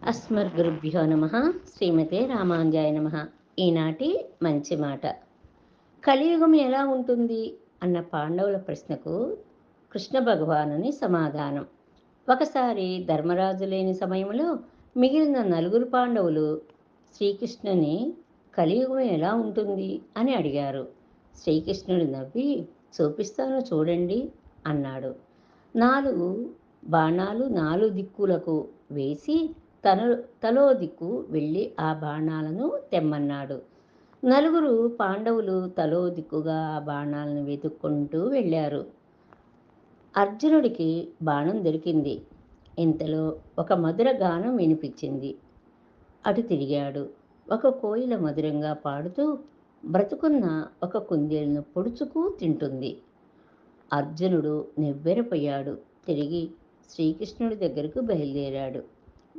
అస్మద్గురుభ్యో నమ. శ్రీమతే రామాంజాయ నమ. ఈనాటి మంచి మాట. కలియుగం ఎలా ఉంటుంది అన్న పాండవుల ప్రశ్నకు కృష్ణ భగవానుని సమాధానం. ఒకసారి ధర్మరాజు లేని సమయంలో మిగిలిన నలుగురు పాండవులు శ్రీకృష్ణుని కలియుగం ఎలా ఉంటుంది అని అడిగారు. శ్రీకృష్ణుడు నవ్వి, చూపిస్తాను చూడండి అన్నాడు. 4 బాణాలు 4 దిక్కులకు వేసి తలో దిక్కు వెళ్ళి ఆ బాణాలను తెమ్మన్నాడు. నలుగురు పాండవులు తలో దిక్కుగా ఆ బాణాలను వెతుక్కుంటూ వెళ్ళారు. అర్జునుడికి బాణం దొరికింది. ఇంతలో ఒక మధుర గానం వినిపించింది. అటు తిరిగాడు. ఒక కోయిల మధురంగా పాడుతూ బ్రతుకున్న ఒక కుందేలును పొడుచుకు తింటుంది. అర్జునుడు నివ్వెరపోయాడు. తిరిగి శ్రీకృష్ణుడి దగ్గరకు బయలుదేరాడు.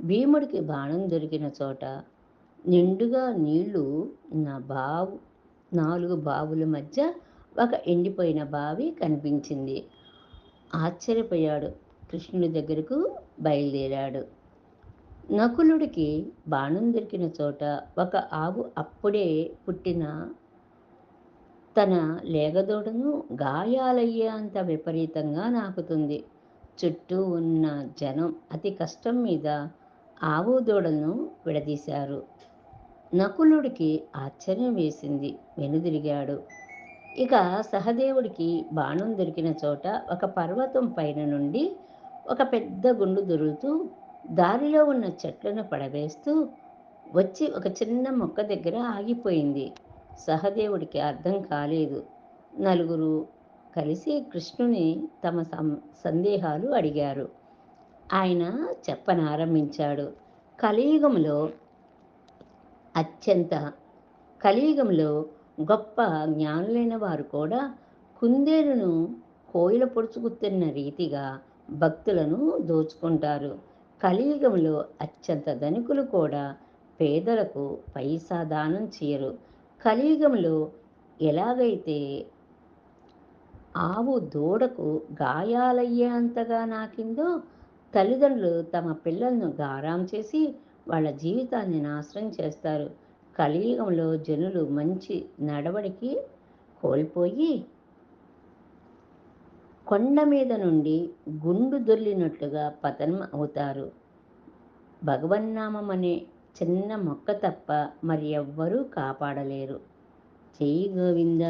భీముడికి బాణం దొరికిన చోట నిండుగా నీళ్లు ఉన్న 4 బావుల మధ్య ఒక ఎండిపోయిన బావి కనిపించింది. ఆశ్చర్యపోయాడు. కృష్ణుడి దగ్గరకు బయలుదేరాడు. నకులుడికి బాణం దొరికిన చోట ఒక ఆవు అప్పుడే పుట్టిన తన లేగదూడను గాయాలయ్యేంత విపరీతంగా నాకుతుంది. చుట్టూ ఉన్న జనం అతి కష్టం మీద ఆవు దూడలను విడదీశారు. నకులుడికి ఆశ్చర్యం వేసింది. వెనుదిరిగాడు. ఇక సహదేవుడికి బాణం దొరికిన చోట ఒక పర్వతం పైన నుండి ఒక పెద్ద గుండు దొరుకుతూ దారిలో ఉన్న చెట్లను పడవేస్తూ వచ్చి ఒక చిన్న మొక్క దగ్గర ఆగిపోయింది. సహదేవుడికి అర్థం కాలేదు. నలుగురు కలిసి కృష్ణుని తమ సందేహాలు అడిగారు. ఆయన చెప్పనారంభించాడు. కలియుగంలో గొప్ప జ్ఞానులైన వారు కూడా కుందేలును కోయిల పొడుచుకుతున్న రీతిగా భక్తులను దోచుకుంటారు. కలియుగంలో అత్యంత ధనికులు కూడా పేదలకు పైసా దానం చేయరు. కలియుగంలో ఎలాగైతే ఆవు దూడకు గాయాలయ్యేంతగా నాకిందో, తల్లిదండ్రులు తమ పిల్లలను గారాం చేసి వాళ్ళ జీవితాన్ని నాశనం చేస్తారు. కలియుగంలో జనులు మంచి నడవడికి కోల్పోయి కొండ మీద నుండి గుండు దొర్లినట్లుగా పతనం అవుతారు. భగవన్నామం అనే చిన్న మొక్క తప్ప మరి ఎవ్వరూ కాపాడలేరు. జై గోవింద.